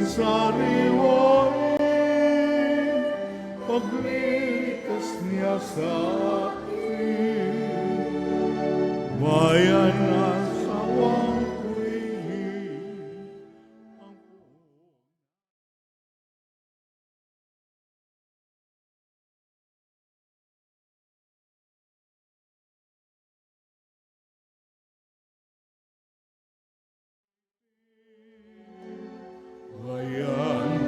sariwain, paglikas niya sa akin, bayan na sawang kuwihin. Bayan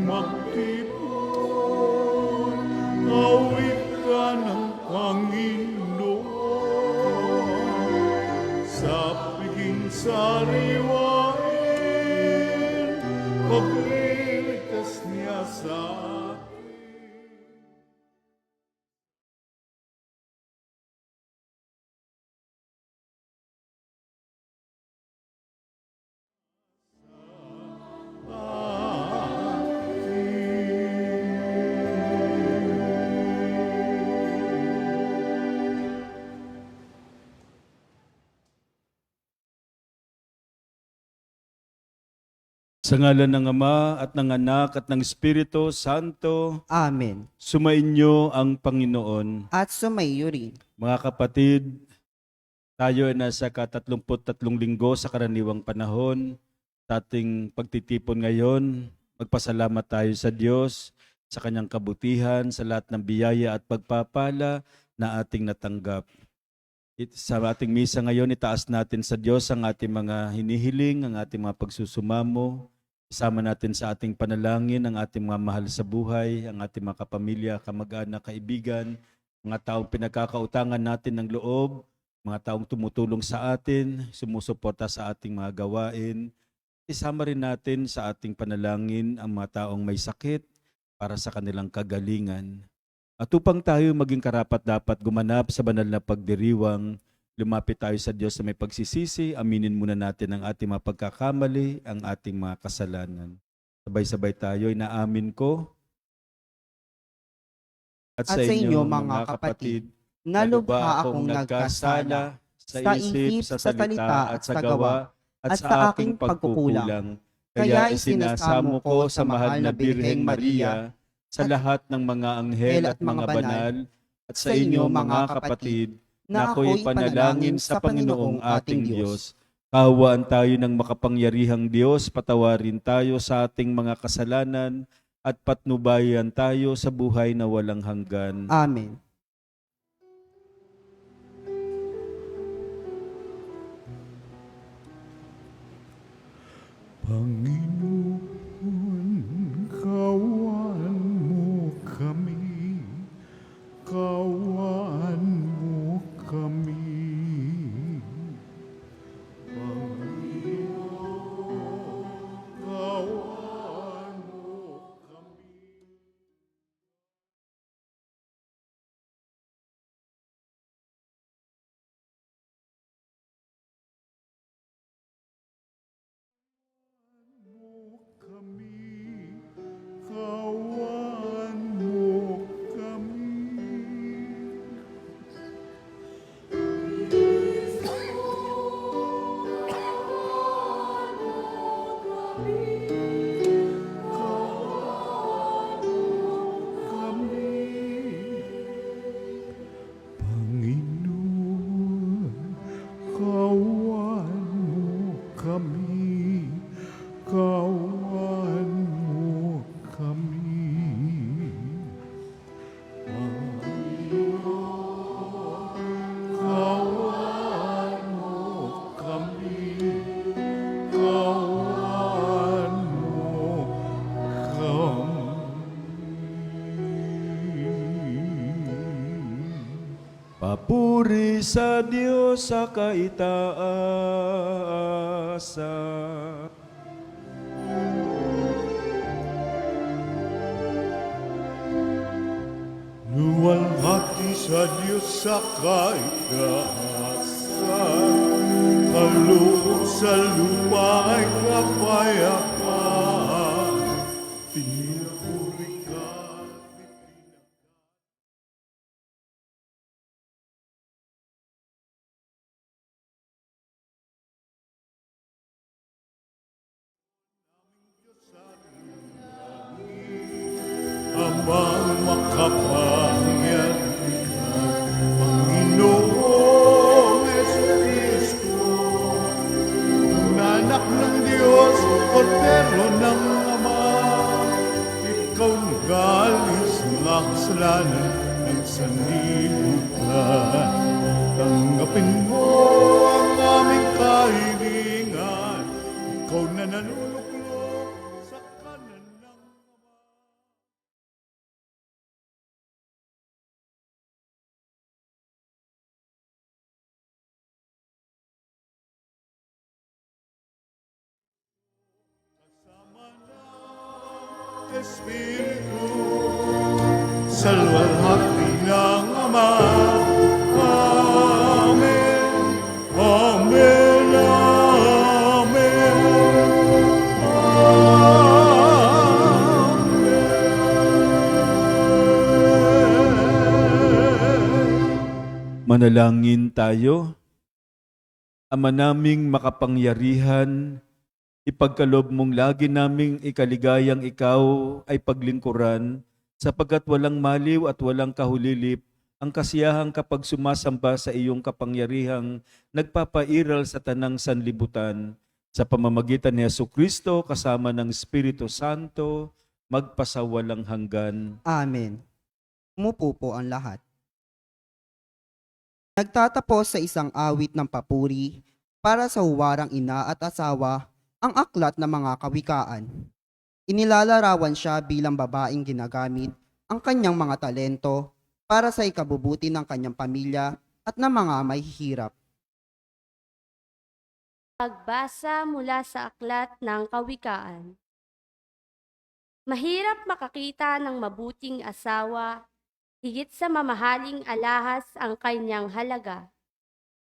magtipon, awit ka ng Panginoon, sa piging sariwain, paglikas niya sa Sa ngalan ng Ama at ng Anak at ng Espiritu Santo, Amen. sumainyo ang Panginoon. At sumaiyo rin. Mga kapatid, tayo ay nasa ka-33 linggo sa karaniwang panahon. Sa ating pagtitipon ngayon, magpasalamat tayo sa Diyos, sa Kanyang kabutihan, sa lahat ng biyaya at pagpapala na ating natanggap. Sa ating misa ngayon, itaas natin sa Diyos ang ating mga hinihiling, ang ating mga pagsusumamo. Isama natin sa ating panalangin ang ating mga mahal sa buhay, ang ating mga kapamilya, kamag-anak, kaibigan, mga taong pinagkakautangan natin ng loob, mga taong tumutulong sa atin, sumusuporta sa ating mga gawain. Isama rin natin sa ating panalangin ang mga taong may sakit para sa kanilang kagalingan. At upang tayo maging karapat-dapat gumanap sa banal na pagdiriwang, lumapit tayo sa Diyos na may pagsisisi, aminin muna natin ang ating mga pagkakamali, ang ating mga kasalanan. Sabay-sabay tayo, inaamin ko. At sa inyo, mga kapatid, na lubha akong nagkasala sa isip, sa salita at sa gawa, at sa aking pagkukulang. Kaya isinasamo ko sa mahal na Birheng Maria, sa lahat ng mga anghel at mga banal, at sa inyo, mga kapatid, na ako'y panalangin sa Panginoong ating Diyos. Kahawaan tayo ng makapangyarihang Diyos, patawarin tayo sa ating mga kasalanan, at patnubayan tayo sa buhay na walang hanggan. Amen. Panginoon, kawan mo kami, kawan mo kami. Panginoon, kawan mo kami. Kawan mo kami. Panginoon, kawan mo kami, kawan mo kami. Panginoon, kawan mo kami, kawan mo kami. Papuri sa Diyos sa kaitaasan. Luwalhati sa Diyos sa kaitaasan, kaloob sa lupa ay kapayapaan. Pinupuri ka. Sa bang makapangyarihan, Panginoong Jesucristo, anak ng Diyos, Kordero ng Ama, ikaw galis ng kasalanan ng sanlibutan. Tanggapin mo ang aming kahilingan, ikaw na nanuluklok sa kanan ng Ama. Kasama ng Espiritu, sa luwalhati ng Ama. Amen. Amen. Amen. Amen. Manalangin tayo. Ama naming makapangyarihan, ipagkaloob mong lagi naming ikaligayang ikaw ay paglingkuran, sapagkat walang maliw at walang kahulilip ang kasiyahang kapag sumasamba sa iyong kapangyarihang nagpapairal sa tanang sanlibutan. Sa pamamagitan ni Jesucristo kasama ng Espiritu Santo, magpasawalang hanggan. Amen. Umupo po ang lahat. Nagtatapos sa isang awit ng papuri para sa huwarang ina at asawa ang aklat ng mga kawikaan. Inilalarawan siya bilang babaeng ginagamit ang kanyang mga talento para sa ikabubuti ng kanyang pamilya at ng mga mahihirap. Pagbasa mula sa aklat ng kawikaan. Mahirap makakita ng mabuting asawa, higit sa mamahaling alahas ang kanyang halaga.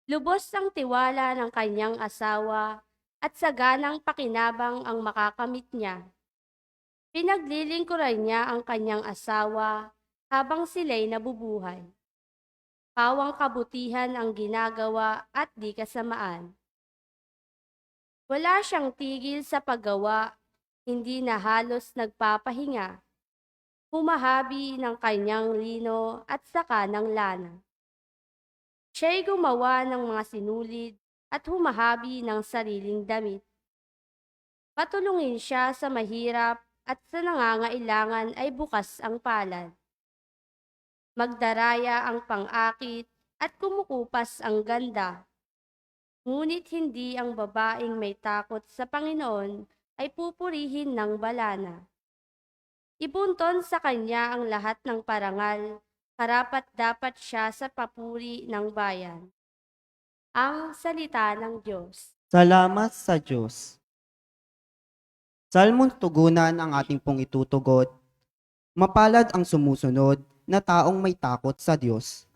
Lubos ang tiwala ng kanyang asawa at saganang pakinabang ang makakamit niya. Pinaglilingkuran niya ang kanyang asawa habang sila'y nabubuhay. Pawang kabutihan ang ginagawa at di kasamaan. Wala siyang tigil sa paggawa, hindi na halos nagpapahinga. Humahabi ng kanyang lino at saka ng lana. Siya'y gumawa ng mga sinulid at humahabi ng sariling damit. Patulungin siya sa mahirap at sa nangangailangan ay bukas ang palad. Magdaraya ang pang-akit at kumukupas ang ganda. Ngunit hindi ang babaeng may takot sa Panginoon ay pupurihin ng balana. Ibunton sa kanya ang lahat ng parangal, karapat-dapat siya sa papuri ng bayan. Ang salita ng Diyos. Salamat sa Diyos. Salmong tugunan ang ating pong itutugon. Mapalad ang sumusunod na taong may takot sa Diyos.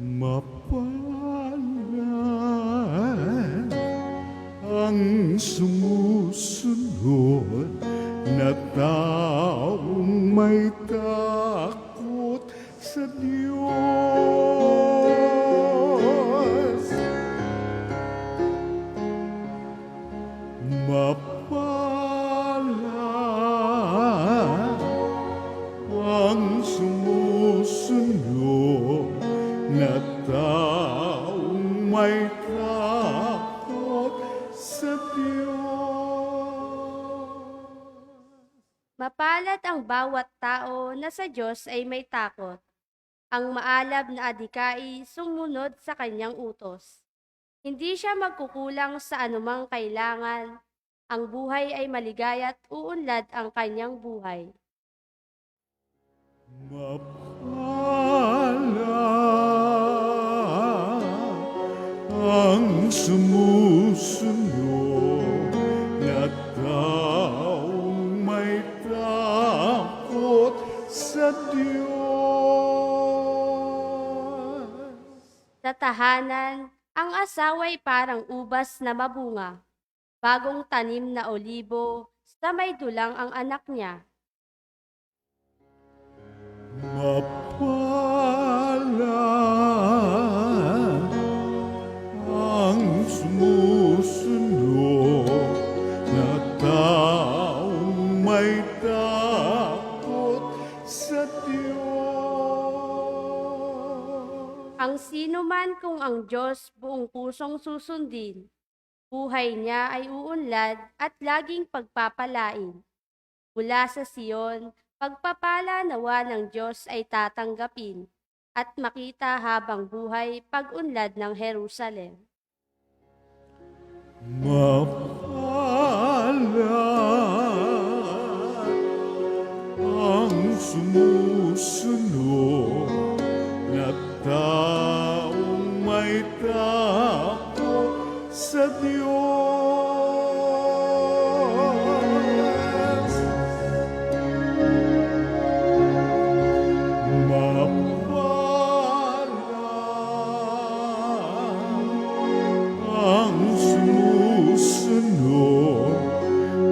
Mapalad ang sumusunod na taong may takot sa Diyos. Mapalad ang sumusunod na taong may takot sa Diyos. Mapalad ang bawat tao na sa Diyos ay may takot. Ang maalab na adhikai sumunod sa kanyang utos. Hindi siya magkukulang sa anumang kailangan. Ang buhay ay maligaya at uunlad ang kanyang buhay. Mapalad ang sumusunod na taong may takot sa Diyos. Sa tahanan, ang asawa'y parang ubas na mabunga, bagong tanim na olibo sa may dulang ang anak niya. Mapalad ang sumusunod na taong may takot sa Diyos. Ang sino man kung ang Diyos buong pusong susundin, buhay niya ay uunlad at laging pagpapalain. Mula sa Siyon, pagpapala nawa ng Diyos ay tatanggapin at makita habang buhay pag-unlad ng Jerusalem. Mapalad ang sumusunod na taong may takot sa Diyos. Mapalad ang sumusunod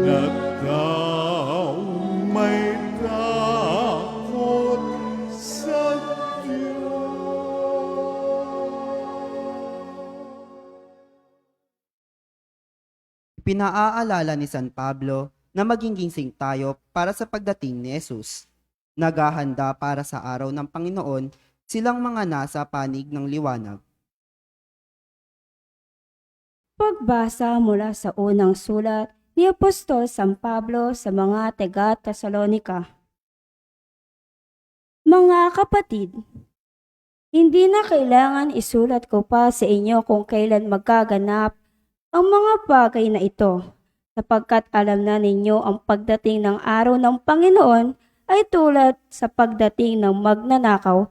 na taong may takot sa Diyos. Pinaaalala ni San Pablo na maging ginsing tayo para sa pagdating ni Jesus. Naghahanda para sa araw ng Panginoon silang mga nasa panig ng liwanag. Pagbasa mula sa unang sulat ni Apostol San Pablo sa mga taga-Tesalonika. Mga kapatid, hindi na kailangan isulat ko pa sa inyo kung kailan magaganap ang mga bagay na ito, sapagkat alam na ninyo ang pagdating ng araw ng Panginoon ay tulad sa pagdating ng magnanakaw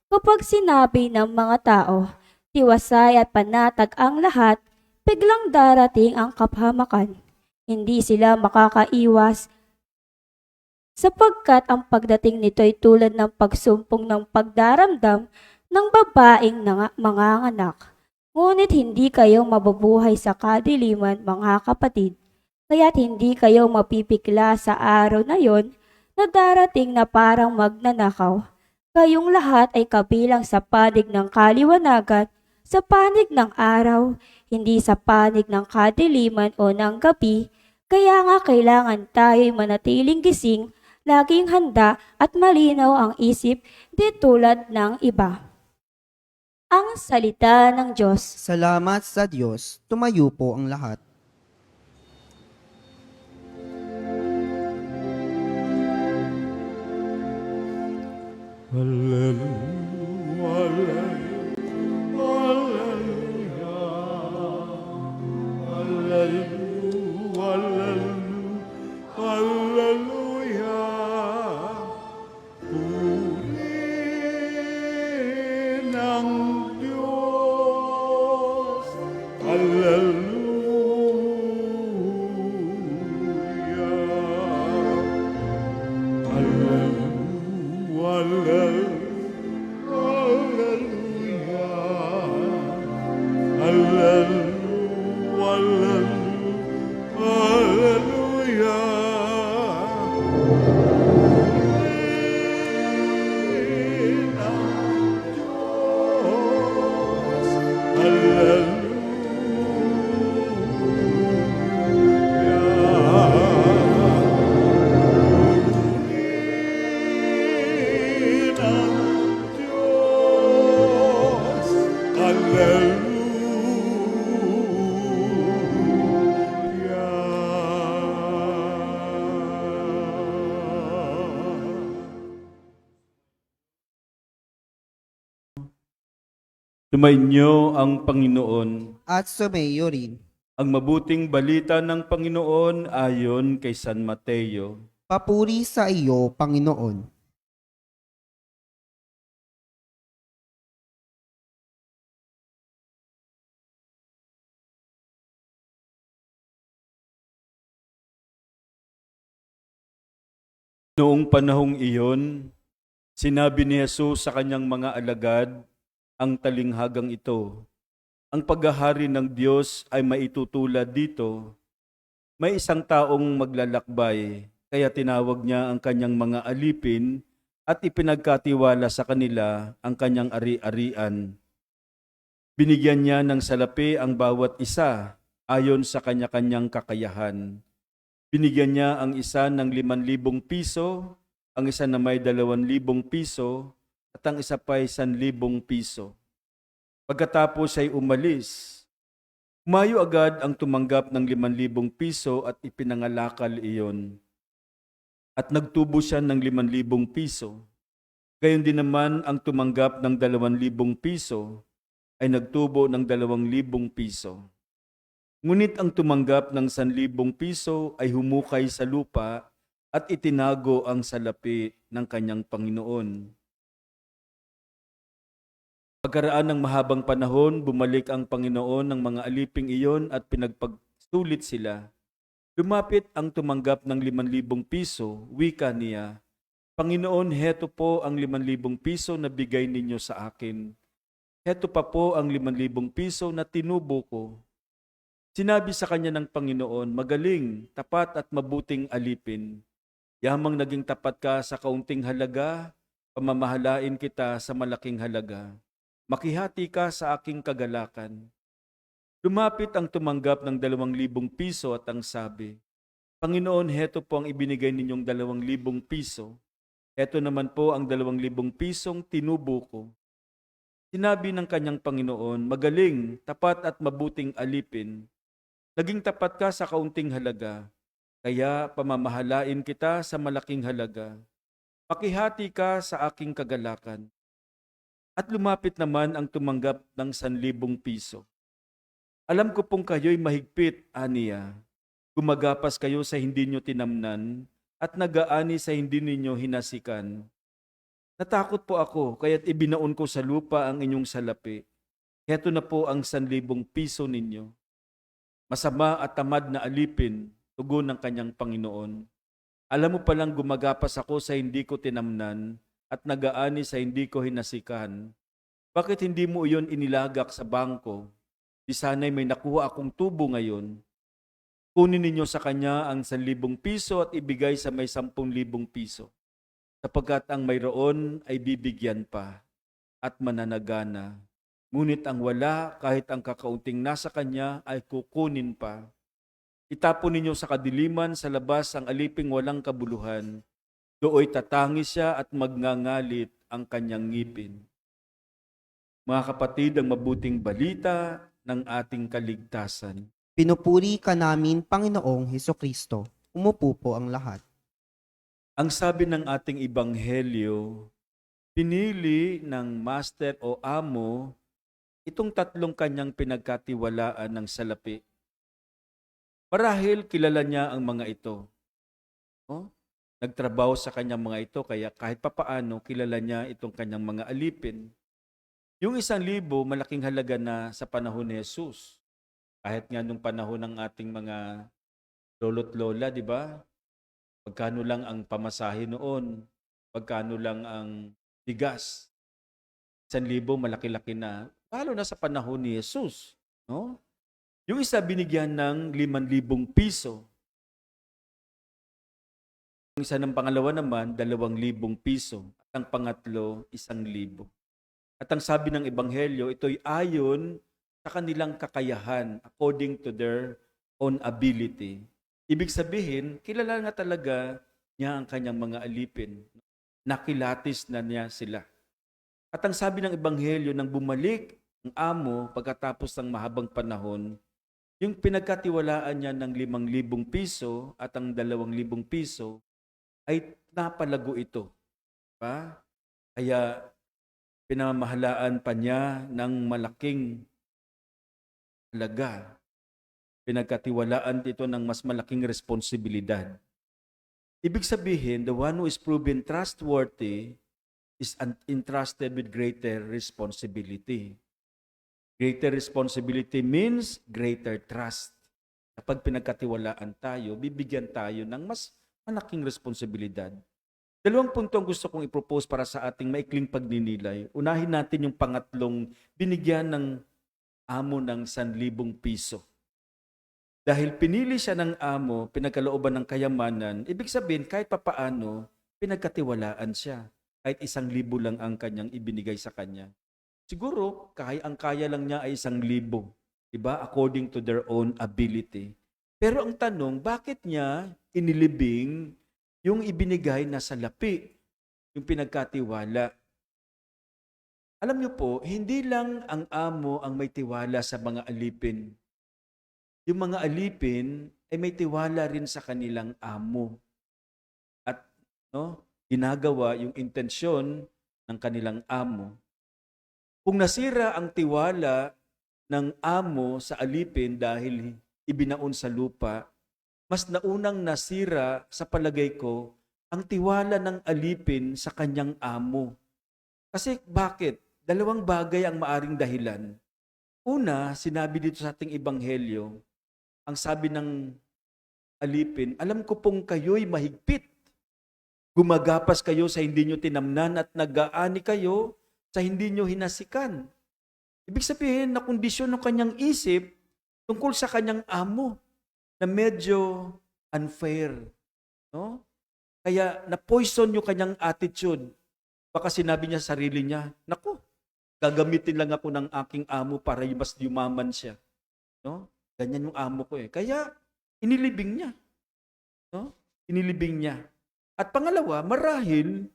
kapag sinabi ng mga tao, tiwasay at panatag ang lahat, biglang darating ang kapahamakan. Hindi sila makakaiwas sapagkat ang pagdating nito ay tulad ng pagsumpong ng pagdaramdam ng babaeng manganganak. Ngunit hindi kayo mabubuhay sa kadiliman, mga kapatid, kaya't hindi kayo mapipikla sa araw na yon na darating na parang magnanakaw. Kayong lahat ay kabilang sa panig ng kaliwanagan, sa panig ng araw, hindi sa panig ng kadiliman o ng gabi, kaya nga kailangan tayo'y manatiling gising, laging handa at malinaw ang isip di tulad ng iba. Ang salita ng Diyos. Salamat sa Diyos, tumayo po ang lahat. Hallelujah, hallelujah, hallelujah, hallelujah. Purihin ang Diyos. Hallelujah. Sumainyo ang Panginoon. At sumayo rin. Ang mabuting balita ng Panginoon ayon kay San Mateo. Papuri sa iyo, Panginoon. Noong panahong iyon, sinabi ni Jesus sa kanyang mga alagad ang talinghagang ito. Ang paghahari ng Diyos ay maitutulad dito. May isang taong maglalakbay, kaya tinawag niya ang kanyang mga alipin at ipinagkatiwala sa kanila ang kanyang ari-arian. Binigyan niya ng salapi ang bawat isa ayon sa kanya-kanyang kakayahan. Binigyan niya ang isa ng 5,000 piso, ang isa na may 2,000 piso, at ang isa pa ay 1,000 piso. Pagkatapos ay umalis. Umayo agad ang tumanggap ng 5,000 piso at ipinangalakal iyon. At nagtubo siya ng 5,000 piso. Gayon din naman ang tumanggap ng 2,000 piso ay nagtubo ng 2,000 piso. Ngunit ang tumanggap ng 1,000 piso ay humukay sa lupa at itinago ang salapi ng kanyang Panginoon. Pagkaraan ng mahabang panahon, bumalik ang Panginoon ng mga aliping iyon at pinagpagsulit sila. Lumapit ang tumanggap ng 5,000 piso, wika niya, Panginoon, heto po ang 5,000 piso na bigay ninyo sa akin. Heto pa po ang 5,000 piso na tinubo ko. Sinabi sa kanya ng Panginoon, magaling, tapat at mabuting alipin. Yamang naging tapat ka sa kaunting halaga, pamamahalain kita sa malaking halaga. Makihati ka sa aking kagalakan. Lumapit ang tumanggap ng 2,000 piso at ang sabi, Panginoon, heto po ang ibinigay ninyong 2,000 piso. Heto naman po ang 2,000 pisong tinubo ko. Sinabi ng kanyang Panginoon, magaling, tapat at mabuting alipin. Naging tapat ka sa kaunting halaga, kaya pamamahalain kita sa malaking halaga. Makihati ka sa aking kagalakan. At lumapit naman ang tumanggap ng 1,000 piso. Alam ko pong kayo'y mahigpit, aniya. Gumagapas kayo sa hindi nyo tinamnan at nag-aani sa hindi ninyo hinasikan. Natakot po ako, kaya't ibinaon ko sa lupa ang inyong salapi. Heto na po ang 1,000 piso ninyo. Masama at tamad na alipin, tugon ng kanyang Panginoon. Alam mo palang gumagapas ako sa hindi ko tinamnan at nag-aani sa hindi ko hinasikan. Bakit hindi mo iyon inilagak sa bangko? Di sana'y may nakuha akong tubo ngayon. Kunin ninyo sa kanya ang 1,000 piso at ibigay sa may 10,000 piso. Sapagkat ang mayroon ay bibigyan pa at mananagana. Ngunit ang wala, kahit ang kakaunting nasa kanya, ay kukunin pa. Itapon ninyo sa kadiliman sa labas ang aliping walang kabuluhan. Dooy tatangis siya at magngangalit ang kanyang ngipin. Mga kapatid, ang mabuting balita ng ating kaligtasan. Pinupuri ka namin, Panginoong Hesukristo. Umupo po ang lahat. Ang sabi ng ating ebanghelyo, pinili ng master o amo itong 3 kanyang pinagkatiwalaan ng salapi. Marahil kilala niya ang mga ito. Nagtrabaho sa kanyang mga ito, kaya kahit papaano kilala niya itong kanyang mga alipin. Yung 1,000, malaking halaga na sa panahon ni Jesus. Kahit nga nung panahon ng ating mga lolo't lola, di ba? Pagkano lang ang pamasahe noon, pagkano lang ang bigas. 1,000, malaki-laki na. Lalo na sa panahon ni Jesus. No? Yung isa binigyan ng 5,000 piso. Yung isa ng pangalawa naman, 2,000 piso. At ang pangatlo, 1,000. At ang sabi ng Ebanghelyo, ito'y ayon sa kanilang kakayahan according to their own ability. Ibig sabihin, kilala nga talaga niya ang kanyang mga alipin. Nakilatis na niya sila. At ang sabi ng Ebanghelyo, nang bumalik ang amo pagkatapos ng mahabang panahon, yung pinagkatiwalaan niya ng 5,000 piso at ang 2,000 piso, ay napalago ito. Diba? Kaya pinamahalaan pa niya ng malaking halaga. Pinagkatiwalaan ito ng mas malaking responsibilidad. Ibig sabihin, the one who is proven trustworthy is entrusted with greater responsibility. Greater responsibility means greater trust. Kapag pinagkatiwalaan tayo, bibigyan tayo ng mas malaking responsibilidad. 2 punto ang gusto kong i-propose para sa ating maikling pagninilay. Unahin natin yung pangatlong binigyan ng amo ng 1,000 piso. Dahil pinili siya ng amo, pinagkalooban ng kayamanan, ibig sabihin kahit papaano, pinagkatiwalaan siya. Kahit 1,000 lang ang kanyang ibinigay sa kanya. Siguro, ang kaya lang niya ay 1,000. Diba? According to their own ability. Pero ang tanong, bakit niya inilibing yung ibinigay na salapi, yung pinagkatiwala? Alam niyo po, hindi lang ang amo ang may tiwala sa mga alipin. Yung mga alipin ay may tiwala rin sa kanilang amo. At ginagawa yung intensyon ng kanilang amo. Kung nasira ang tiwala ng amo sa alipin dahil ibinaon sa lupa, mas naunang nasira sa palagay ko ang tiwala ng alipin sa kanyang amo. Kasi bakit? 2 bagay ang maaring dahilan. Una, sinabi dito sa ating ebanghelyo, ang sabi ng alipin, alam ko pong kayo'y mahigpit. Gumagapas kayo sa hindi nyo tinamnan at nag-aani kayo sa hindi nyo hinasikan. Ibig sabihin na kondisyon ng kanyang isip tungkol sa kanyang amo na medyo unfair. No? Kaya na-poison yung kanyang attitude. Baka sinabi niya sa sarili niya, naku, gagamitin lang ako ng aking amo para mas yumaman siya. No? Ganyan yung amo ko eh. Kaya, inilibing niya. No? Inilibing niya. At pangalawa, marahil,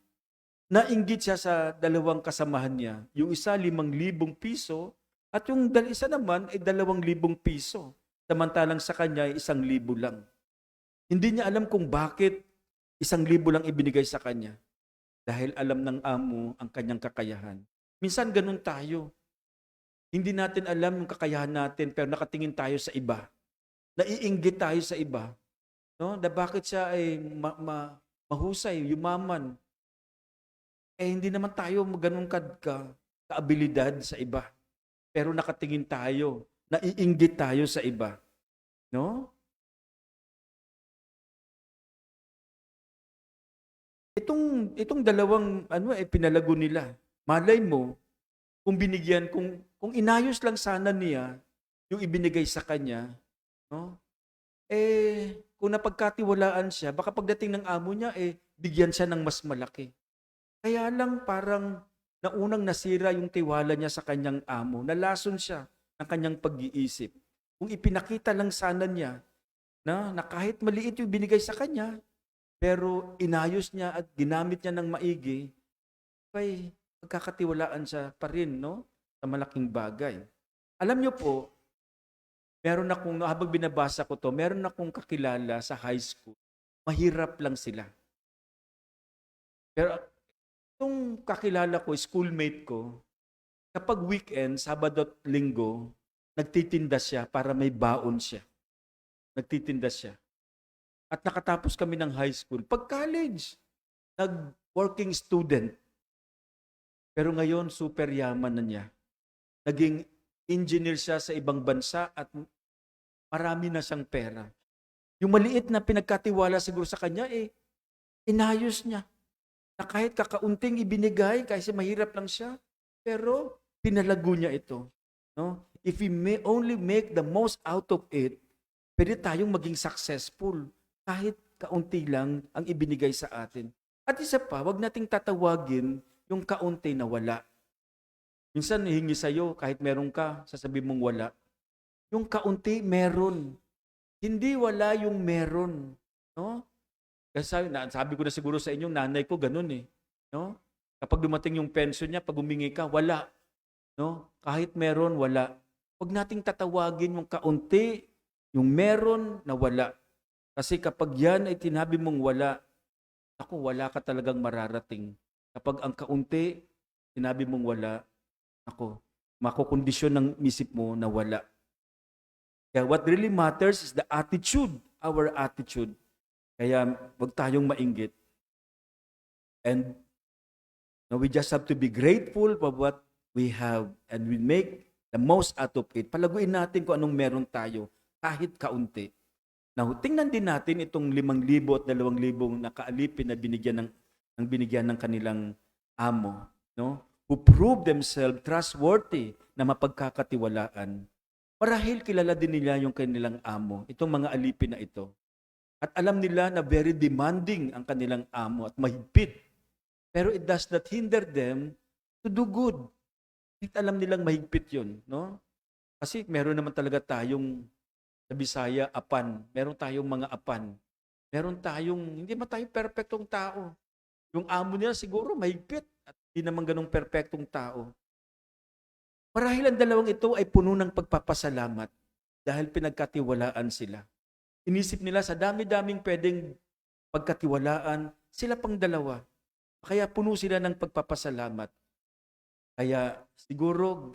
nainggit siya sa 2 kasamahan niya. Yung isa, 5,000 piso, at yung isa naman ay 2,000 piso. Samantalang sa kanya ay 1,000 lang. Hindi niya alam kung bakit 1,000 lang ibinigay sa kanya. Dahil alam ng amo ang kanyang kakayahan. Minsan ganun tayo. Hindi natin alam yung kakayahan natin pero nakatingin tayo sa iba. Naiinggit tayo sa iba. No? Na bakit siya ay mahusay, yumaman. Hindi naman tayo ganun kaabilidad sa iba. Pero nakatingin tayo, naiinggit tayo sa iba. No? Itong dalawang pinalago nila. Malay mo, kung binigyan, kung inayos lang sana niya yung ibinigay sa kanya, no? Kung napagkatiwalaan siya, baka pagdating ng amo niya, bigyan siya ng mas malaki. Kaya lang parang naunang nasira yung tiwala niya sa kanyang amo. Nalason siya ng kanyang pag-iisip. Kung ipinakita lang sana niya na kahit maliit yung binigay sa kanya, pero inayos niya at ginamit niya ng maigi, ay pagkakatiwalaan siya pa rin, no? Sa malaking bagay. Alam niyo po, habang binabasa ko to, meron akong kakilala sa high school. Mahirap lang sila. Pero itong kakilala ko, schoolmate ko, kapag weekend, Sabado at Linggo, nagtitinda siya para may baon siya. Nagtitinda siya. At nakatapos kami ng high school. Pag college, nag-working student. Pero ngayon, super yaman na niya. Naging engineer siya sa ibang bansa at marami na siyang pera. Yung maliit na pinagkatiwala siguro sa kanya, inayos niya. Na kahit kakaunting ibinigay, kasi mahirap lang siya, pero pinalago niya ito. No? If we may only make the most out of it, pwede tayong maging successful. Kahit kaunti lang ang ibinigay sa atin. At isa pa, wag nating tatawagin yung kaunti na wala. Minsan hihingi sa'yo, kahit meron ka, sasabihin mong wala. Yung kaunti, meron. Hindi wala yung meron. No? Kasi sabi ko na siguro sa inyo, nanay ko ganun eh. No? Kapag dumating yung pension niya, pag humingi ka, wala. No? Kahit meron, wala. Wag nating tatawagin yung kaunti, yung meron na wala. Kasi kapag yan ay tinabi mong wala, wala ka talagang mararating. Kapag ang kaunti, tinabi mong wala, makukondisyon ng isip mo na wala. Kaya what really matters is the attitude, our attitude. Kaya wag tayong mainggit. And we just have to be grateful for what we have and we make the most out of it. Palaguin natin kung anong meron tayo, kahit kaunti. Now, tingnan din natin itong 5,000 at 2,000 na kaalipin na binigyan ng kanilang amo, no? Who prove themselves trustworthy na mapagkakatiwalaan. Marahil kilala din nila yung kanilang amo, itong mga alipin na ito. At alam nila na very demanding ang kanilang amo at mahigpit. Pero it does not hinder them to do good. Kahit alam nilang mahigpit yun, no? Kasi meron naman talaga tayong sa Bisaya, apan. Meron tayong mga apan. Meron tayong, hindi man tayo perfectong tao. Yung amo niya siguro mahigpit at hindi naman ganong perfectong tao. Marahil ang dalawang ito ay puno ng pagpapasalamat dahil pinagkatiwalaan sila. Inisip nila sa dami-daming pwedeng pagkatiwalaan, sila pang dalawa. Kaya puno sila ng pagpapasalamat. Kaya siguro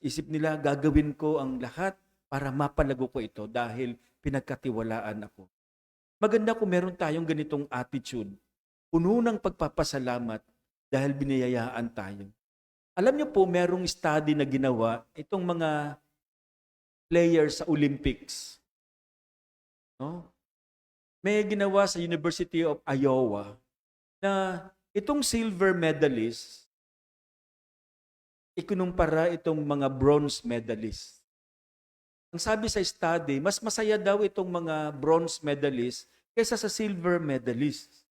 isip nila, gagawin ko ang lahat para mapalago ko ito dahil pinagkatiwalaan ako. Maganda kung meron tayong ganitong attitude. Puno ng pagpapasalamat dahil biniyayaan tayo. Alam niyo po, merong study na ginawa itong mga players sa Olympics. No? May ginawa sa University of Iowa na itong silver medalist, ikunumpara itong mga bronze medalist. Ang sabi sa study, mas masaya daw itong mga bronze medalist kaysa sa silver medalist.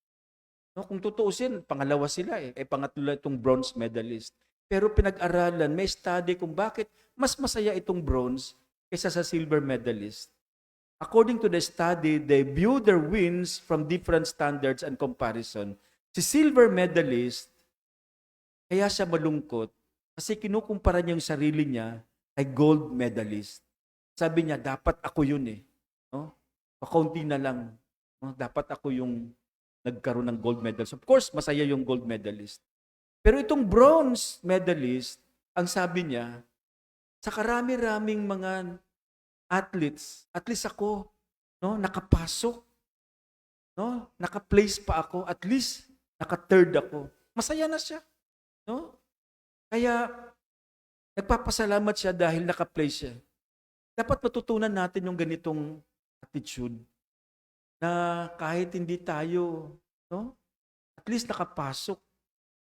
No, kung tutuusin, pangalawa sila pangatlo itong bronze medalist. Pero pinag-aralan, may study kung bakit mas masaya itong bronze kaysa sa silver medalist. According to the study, they view their wins from different standards and comparison. Si silver medalist, kaya siya malungkot kasi kinukumpara niya yung sarili niya ay gold medalist. Sabi niya, dapat ako yun No? Pakaunti na lang. No? Dapat ako yung nagkaroon ng gold medalist. Of course, masaya yung gold medalist. Pero itong bronze medalist, ang sabi niya, sa karami-raming mga athletes, at least ako, no, nakapasok, no, naka-place pa ako, at least naka-third ako. Masaya na siya, no? Kaya nagpapasalamat siya dahil naka-place siya. Dapat matutunan natin yung ganitong attitude na kahit hindi tayo, no, at least nakapasok.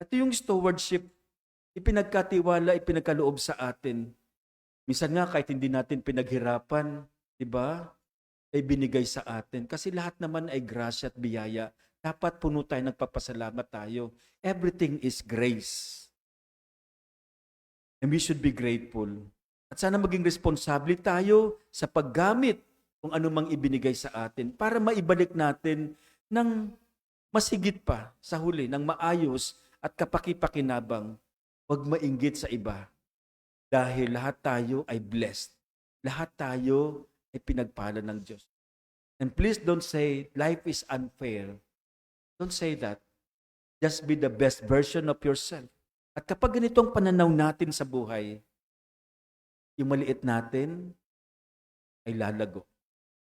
Ito yung stewardship, ipinagkatiwala, ipinagkaloob sa atin. Minsan nga kahit hindi natin pinaghirapan, di ba? Ay binigay sa atin. Kasi lahat naman ay grasya at biyaya. Dapat puno tayo, nagpapasalamat tayo. Everything is grace. And we should be grateful. At sana maging responsable tayo sa paggamit kung anumang ibinigay sa atin para maibalik natin ng masigit pa sa huli, ng maayos at kapaki-pakinabang. Huwag mainggit sa iba. Dahil lahat tayo ay blessed. Lahat tayo ay pinagpala ng Diyos. And please don't say, life is unfair. Don't say that. Just be the best version of yourself. At kapag ganitong pananaw natin sa buhay, yung maliit natin ay lalago.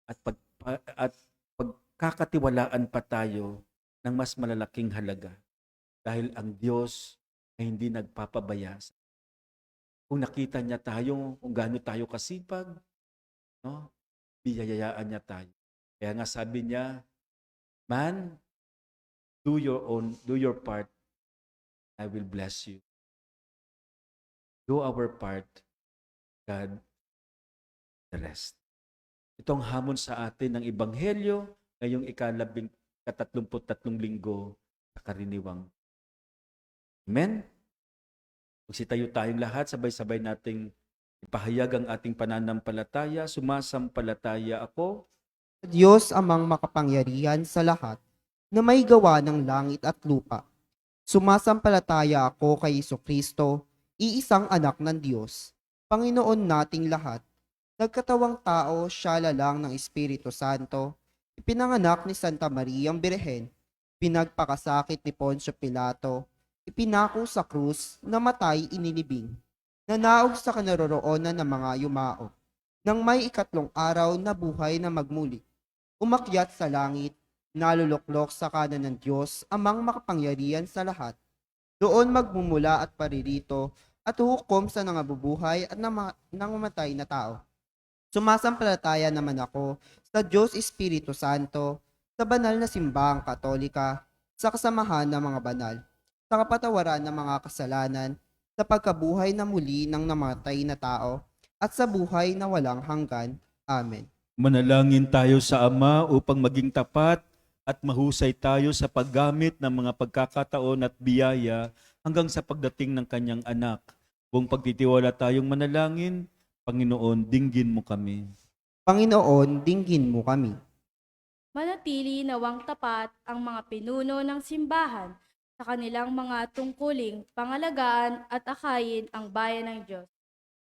At pagkakatiwalaan pa tayo ng mas malalaking halaga. Dahil ang Diyos ay hindi nagpapabaya. Kung nakita niya tayo, kung gaano tayo kasipag, no, biyayayaan niya tayo. Kaya nga sabi niya, man, do your part, I will bless you. Do our part, God, the rest. Itong hamon sa atin ng Ebanghelyo ngayong ika-33 linggo sa karaniwang. Amen? Magsitayo tayong lahat, sabay-sabay nating ipahayag ang ating pananampalataya. Sumasampalataya ako Diyos amang makapangyarihan sa lahat na may gawa ng langit at lupa. Sumasampalataya ako kay Jesucristo, iisang anak ng Diyos, Panginoon nating lahat. Nagkatawang tao, siya lalang ng Espiritu Santo, ipinanganak ni Santa Mariang Birhen, pinagpakasakit ni Poncio Pilato, ipinako sa krus, namatay inilibing, nanaog sa kanaroroonan ng mga yumao, nang may ikatlong araw na buhay na magmuli, umakyat sa langit, naluluklok sa kanan ng Diyos, amang makapangyarihan sa lahat, doon magmumula at paririto, at hukom sa nangabubuhay at nangamatay na tao. Sumasampalataya naman ako sa Diyos Espiritu Santo, sa banal na simbahang Katolika, sa kasamahan ng mga banal, sa kapatawaran ng mga kasalanan, sa pagkabuhay na muli ng namatay na tao, at sa buhay na walang hanggan. Amen. Manalangin tayo sa Ama upang maging tapat at mahusay tayo sa paggamit ng mga pagkakataon at biyaya hanggang sa pagdating ng kanyang anak. Buong pagtitiwala tayong manalangin, Panginoon, dinggin mo kami. Panginoon, dinggin mo kami. Manatili nawang tapat ang mga pinuno ng simbahan sa kanilang mga tungkuling pangalagaan at akayin ang bayan ng Diyos.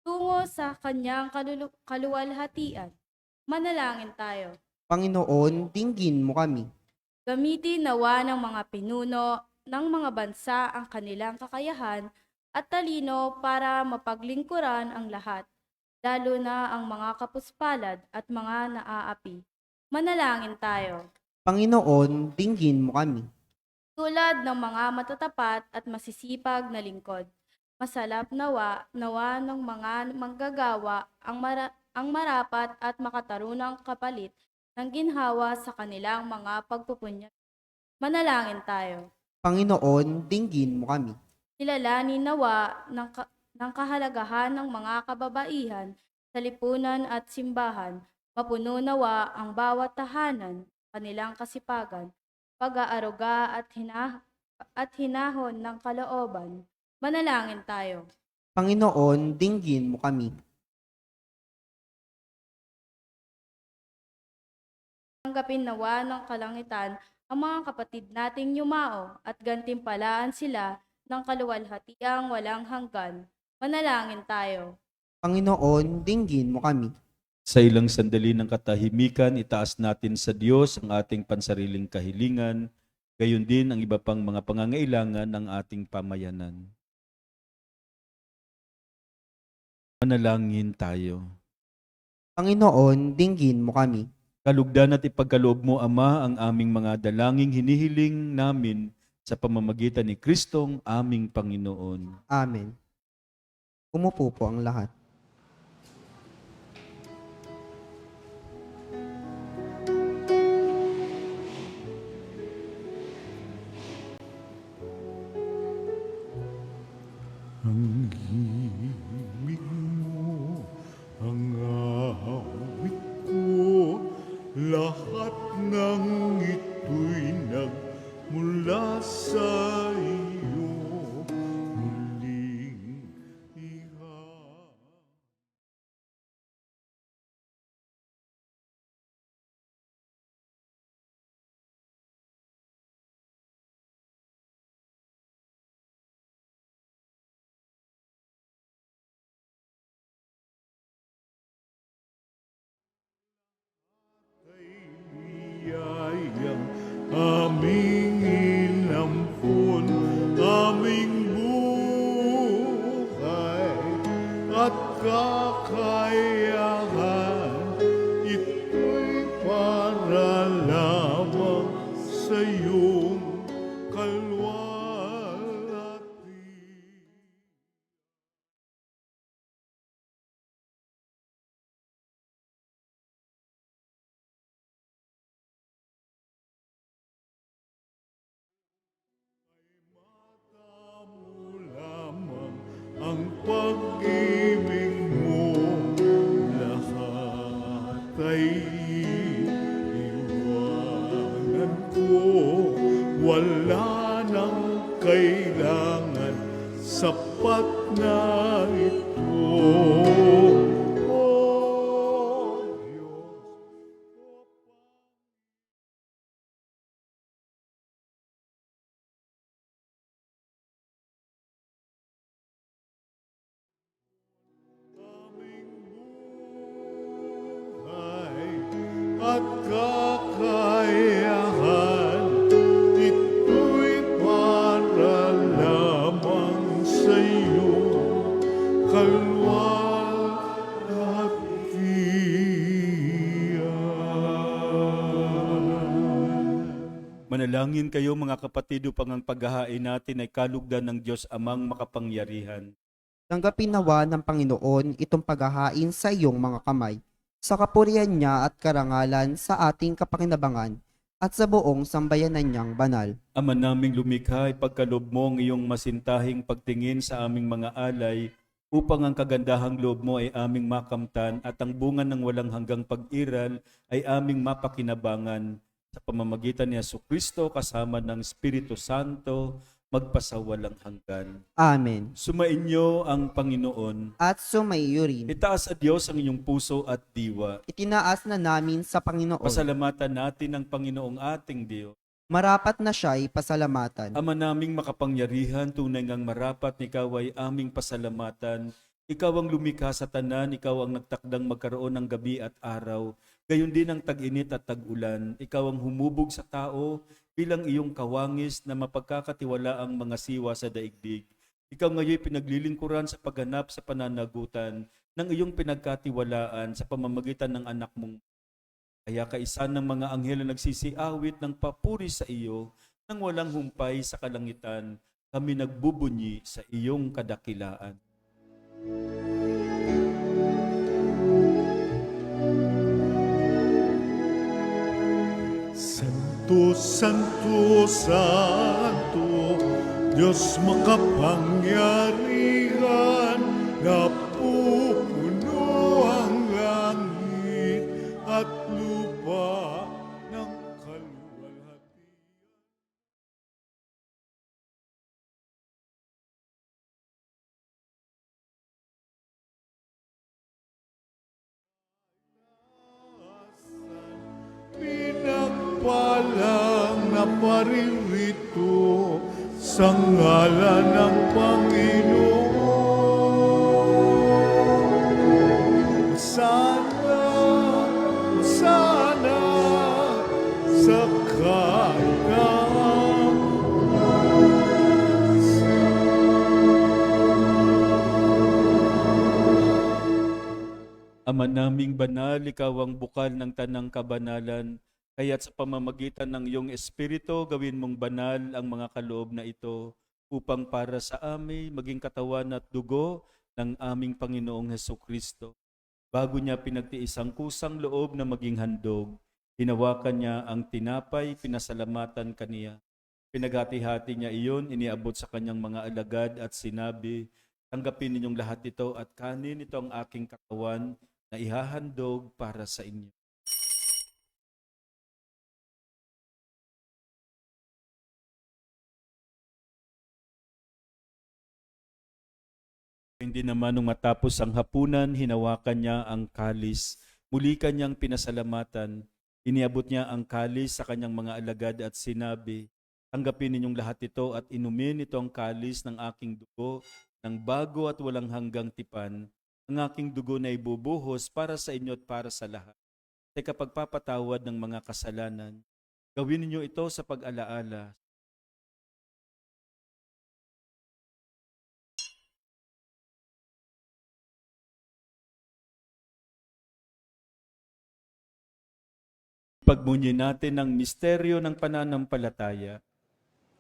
Tungo sa kanyang kaluwalhatian, manalangin tayo. Panginoon, dinggin mo kami. Gamitin nawa ng mga pinuno ng mga bansa ang kanilang kakayahan at talino para mapaglingkuran ang lahat, lalo na ang mga kapuspalad at mga naaapi. Manalangin tayo. Panginoon, dinggin mo kami. Tulad ng mga matatapat at masisipag na lingkod, masalap nawa ng mga manggagawa ang marapat at makatarunang kapalit ng ginhawa sa kanilang mga pagpupunya. Manalangin tayo. Panginoon, dinggin mo kami. Kilalanin nawa ng kahalagahan ng mga kababaihan sa lipunan at simbahan. Mapuno nawa ang bawat tahanan, kanilang kasipagan, pag-aaruga at hinahon ng kalooban. Manalangin tayo. Panginoon, dinggin mo kami. Tanggapin nawa ng kalangitan ang mga kapatid nating yumao at gantimpalaan sila ng kaluwalhatiang walang hanggan. Manalangin tayo. Panginoon, dinggin mo kami. Sa ilang sandali ng katahimikan, itaas natin sa Diyos ang ating pansariling kahilingan, gayon din ang iba pang mga pangangailangan ng ating pamayanan. Manalangin tayo. Panginoon, dinggin mo kami. Kalugdan at ipagkaloob mo, Ama, ang aming mga dalangin hinihiling namin sa pamamagitan ni Kristong aming Panginoon. Amen. Umupo po ang lahat. Ang himig mo, ang awit ko, lahat ng ito'y nagmula sa iyo. Muling iha. Biyayang aming inampun, aming buhay at kakayahan, ito'y para lamang sa iyong kalwalhati. Mo lamang ang pag-ibig mo, lahat ay iwanan ko. Wala nang kailangan, sapat na ito. Oh Diyos, aming buhay at kakayahan, ito'y para lamang sa iyo, kalwalhatian. Manalangin kayo mga kapatid upang ang paghahain natin ay kalugdan ng Diyos Amang makapangyarihan. Tanggapin nawa ng Panginoon itong paghahain sa iyong mga kamay, sa kapurihan niya at karangalan sa ating kapakinabangan at sa buong sambayanan niyang banal. Ama naming lumikha, ipagkaloob mo ang iyong masintahing pagtingin sa aming mga alay upang ang kagandahang loob mo ay aming makamtan at ang bunga ng walang hanggang pag-iral ay aming mapakinabangan sa pamamagitan ni Jesucristo kasama ng Espiritu Santo, magpasawalang hanggan. Amen. Sumainyo ang Panginoon. At sumaiyo rin. Itaas sa Diyos ang inyong puso at diwa. Itinaas na namin sa Panginoon. Pasalamatan natin ang Panginoong ating Diyos. Marapat na siya'y pasalamatan. Ama naming makapangyarihan, tunay ngang marapat, ikaw ay aming pasalamatan. Ikaw ang lumikha sa tanan, ikaw ang nagtakdang magkaroon ng gabi at araw. Gayon din ang tag-init at tag-ulan. Ikaw ang humubog sa tao bilang iyong kawangis na mapagkakatiwala ang mga siwa sa daigdig. Ikaw ngayon pinaglilingkuran sa pagganap sa pananagutan ng iyong pinagkatiwalaan sa pamamagitan ng anak mong. Kaya kaisa ng mga anghel na nagsisiawit ng papuri sa iyo nang walang humpay sa kalangitan, kami nagbubunyi sa iyong kadakilaan. Santo, Santo, Santo, Diyos makapangyarihan, napupuno ang langit at lupa ng kaluwalhatian. Pinagpalang na paririto sa ngalan ng Panginoon. Sana, sana, sa kanyang Ama naming banal, ikaw ang bukal ng tanang kabanalan, kaya't sa pamamagitan ng iyong Espiritu, gawin mong banal ang mga kaloob na ito, upang para sa amin maging katawan at dugo ng aming Panginoong Hesukristo. Bago niya pinagtiis ang kusang loob na maging handog, hinawakan niya ang tinapay, pinasalamatan kaniya. Pinaghati-hati niya iyon, iniabot sa kanyang mga alagad at sinabi, tanggapin ninyong lahat ito at kanin, ito ang aking katawan na ihahandog para sa inyo. Hindi naman nung matapos ang hapunan, hinawakan niya ang kalis. Muli kanyang pinasalamatan. Iniabot niya ang kalis sa kanyang mga alagad at sinabi, tanggapin ninyong lahat ito at inumin ito ang kalis ng aking dugo, ng bago at walang hanggang tipan. Ang aking dugo na ibubuhos para sa inyo at para sa lahat. Sa kapagpapatawad ng mga kasalanan, gawin ninyo ito sa pag-alaala. Pagmunyi natin ang misteryo ng pananampalataya.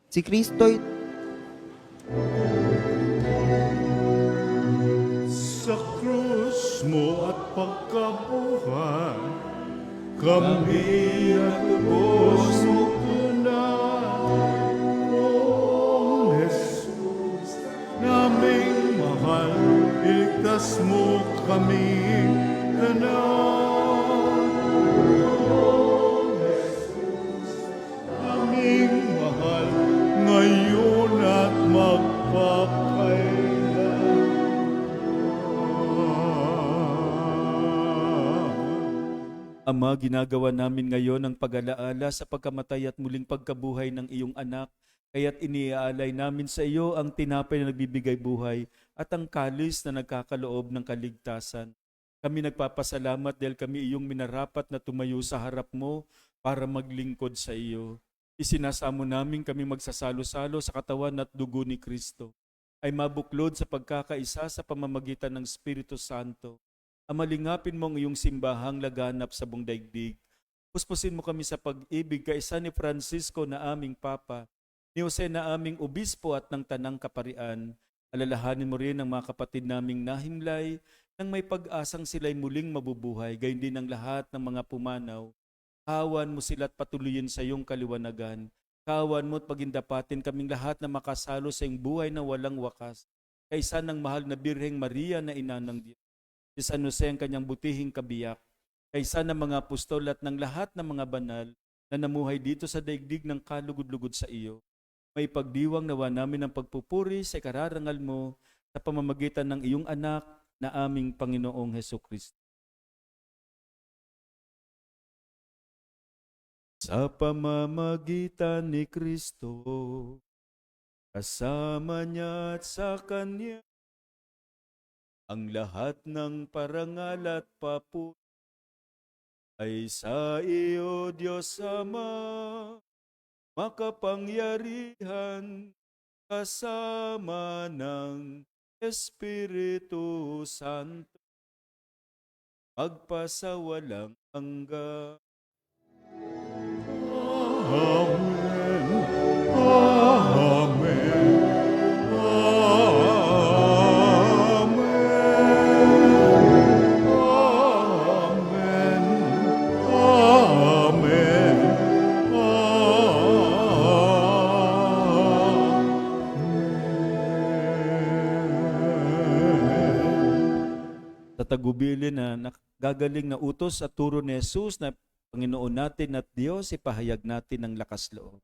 Si Kristo'y sa krus mo at pagkabuhay, kami at lubos mo tunay. Oong Jesus, naming mahal, iligtas mo kami tanan. Oong Jesus, naming mahal, ngayon at magpakailan. Ama, ginagawa namin ngayon ang pag-alaala sa pagkamatay at muling pagkabuhay ng iyong anak, kaya't iniaalay namin sa iyo ang tinapay na nagbibigay buhay at ang kalis na nagkakaloob ng kaligtasan. Kami nagpapasalamat dahil kami iyong minarapat na tumayo sa harap mo para maglingkod sa iyo. Isinasamo namin kami magsasalo-salo sa katawan at dugo ni Kristo, ay mabuklod sa pagkakaisa sa pamamagitan ng Espiritu Santo. Amalingapin mo ang iyong simbahang laganap sa buong daigdig. Puspusin mo kami sa pag-ibig kaisa ni Francisco na aming Papa, ni Jose na aming Obispo at ng Tanang Kaparian. Alalahanin mo rin ang mga kapatid naming nahimlay nang may pag-asang sila'y muling mabubuhay, gayon din ang lahat ng mga pumanaw. Kawan mo sila at patuloyin sa iyong kaliwanagan. Kawan mo at pagindapatin kaming lahat na makasalo sa iyong buhay na walang wakas. kaisa ng mahal na Birheng Maria na ina ng Diyos, si San Jose ang kanyang butihing kabiyak, kaisa ng mga apostol at ng lahat ng mga banal na namuhay dito sa daigdig ng kalugod-lugod sa iyo, may pagdiwang nawa namin ang pagpupuri sa ikararangal mo sa pamamagitan ng iyong anak na aming Panginoong Hesukristo. Sa pamamagitan ni Kristo, kasama niya at sa Kanya, ang lahat ng parangal at papuri ay sa iyo, Diyos Ama, makapangyarihan, kasama ng Espiritu Santo, magpasawalang hanggan. Amen. Amen. Amen. Amen. Amen. Sa tagubilin na gagaling na utos at turo ni Jesus na Panginoon natin at Diyos, ipahayag natin ang lakas loob.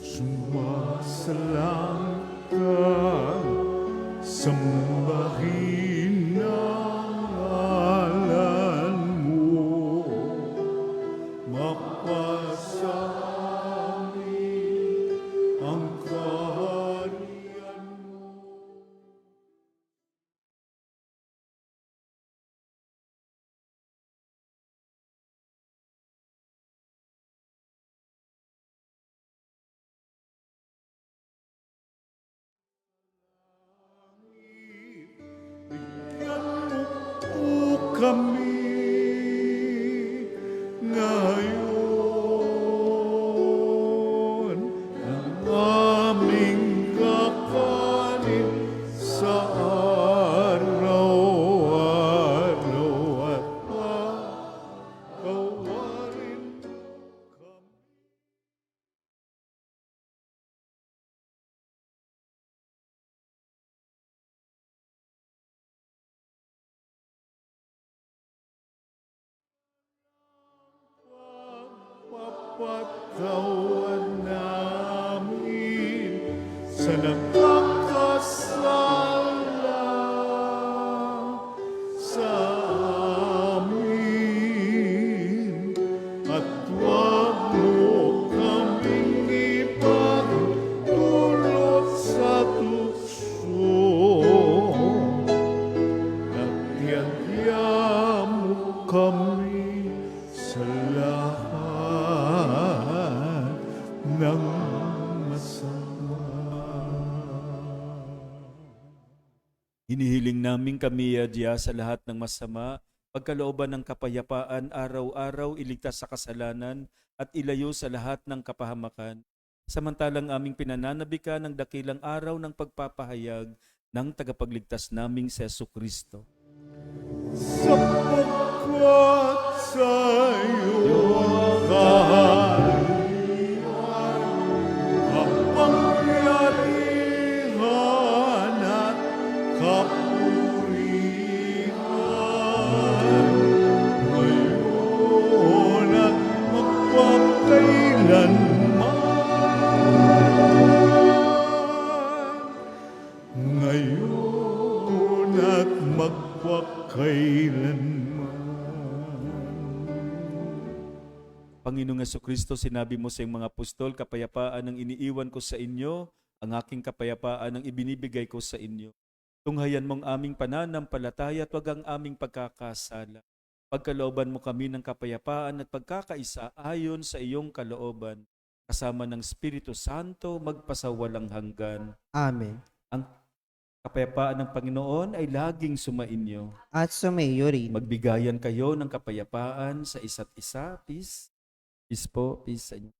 Sumasalangit ka, sambahin ang ngalan mo, mapasangin ang kaharian mo. Bigyan mo po kami ngayon ng aming kakanin sa araw-araw at pagkawarin mo kami. Papatawan namin sa nagkakasala sa amin, at huwag mo kaming ipagdulot sa tukso, at yagya mo kami sa lahat ng masama. Hinihiling namin kami, Adya, sa lahat ng masama, pagkalooban ng kapayapaan, araw-araw iligtas sa kasalanan at ilayo sa lahat ng kapahamakan. Samantalang aming pinananabikan ng dakilang araw ng pagpapahayag ng tagapagligtas naming si Jesucristo. Sapagkat sa iyong kaharian, kapangyarihan at kapurihan, ngayon at magpakailanman. Ngayon at magpakailanman. Panginoong Jesucristo, sinabi mo sa iyong mga apostol, kapayapaan ang iniiwan ko sa inyo, ang aking kapayapaan ang ibinibigay ko sa inyo. Tunghayan mong aming pananampalataya at wag ang aming pagkakasala. Pagkalooban mo kami ng kapayapaan at pagkakaisa ayon sa iyong kalooban, kasama ng Espiritu Santo magpasawalang hanggan. Amen. Ang kapayapaan ng Panginoon ay laging sumainyo. At sumayo rin. Magbigayan kayo ng kapayapaan sa isa't isa. Peace. Peace po. Peace sa inyo.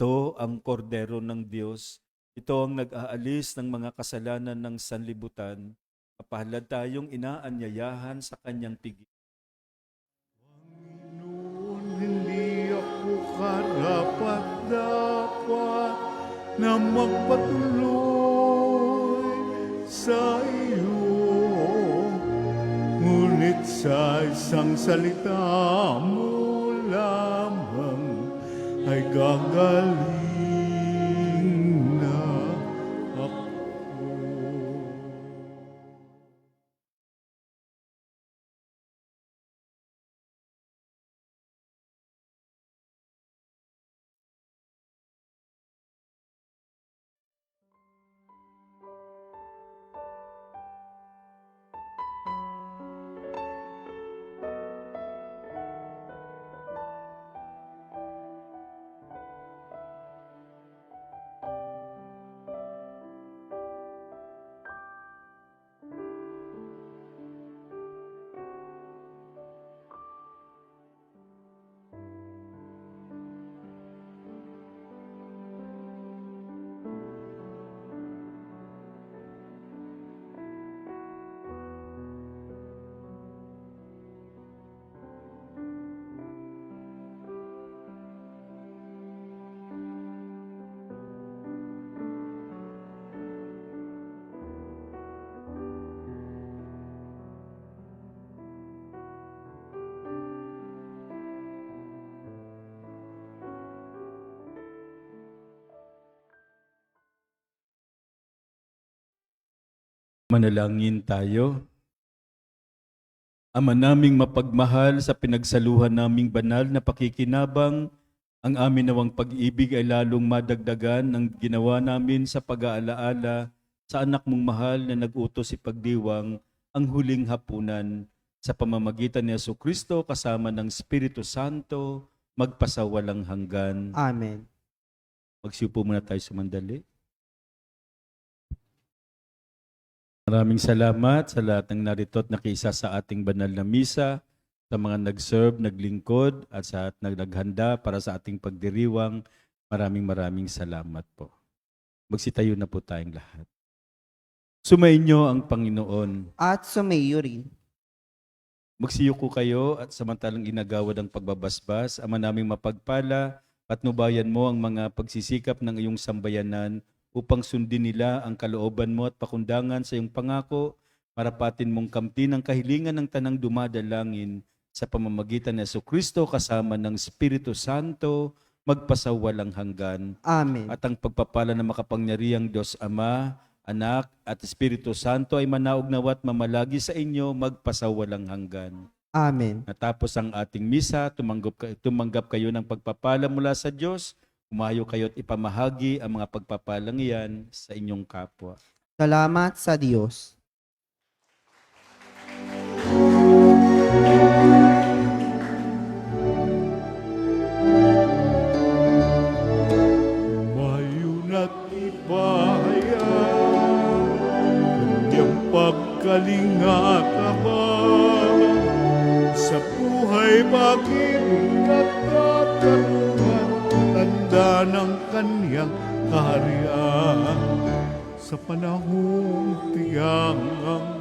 Ito ang kordero ng Diyos. Ito ang nag-aalis ng mga kasalanan ng sanlibutan. Mapahalad tayong inaanyayahan sa kanyang piging. Noon hindi ako karapat-dapat na magpatuloy sa iyo. Ngunit sa isang salita mo lamang ay gagaling na ako. Manalangin tayo. Ama naming mapagmahal, sa pinagsaluhan naming banal na pakikinabang, ang amin nawang pag-ibig ay lalong madagdagan ng ginawa namin sa pag-aalaala sa anak mong mahal na nag-utos ipagdiwang ang huling hapunan sa pamamagitan ni Jesucristo kasama ng Espiritu Santo, magpasawalang hanggan. Amen. Magsiupo muna tayo sumandali. Maraming salamat sa lahat ng narito at nakiisa sa ating banal na misa, sa mga nag-serve, naglingkod, at sa naghanda para sa ating pagdiriwang. Maraming salamat po. Magsitayo na po tayong lahat. Sumainyo ang Panginoon. At sumayo rin. Magsiyuko kayo at samantalang inagawad ang pagbabasbas, Ama naming mapagpala, patnubayan mo ang mga pagsisikap ng iyong sambayanan upang sundin nila ang kalooban mo at pakundangan sa iyong pangako, marapatin mong kamtin ang kahilingan ng tanang dumadalangin sa pamamagitan ni Jesucristo kasama ng Espiritu Santo, magpasawalang hanggan. Amen. At ang pagpapala ng makapangyarihang Diyos Ama, Anak at Espiritu Santo ay manaog nawat mamalagi sa inyo, magpasawalang hanggan. Amen. Natapos ang ating misa, tumanggap kayo ng pagpapala mula sa Diyos. Umayo kayo at ipamahagi ang mga pagpapalang iyan sa inyong kapwa. Salamat sa Diyos. Mayon at ipahayag kanyang pagkalinga kabang sa buhay pag-ibig at katarungan, tanda ng kanyang kaharian sa panahong tiyangang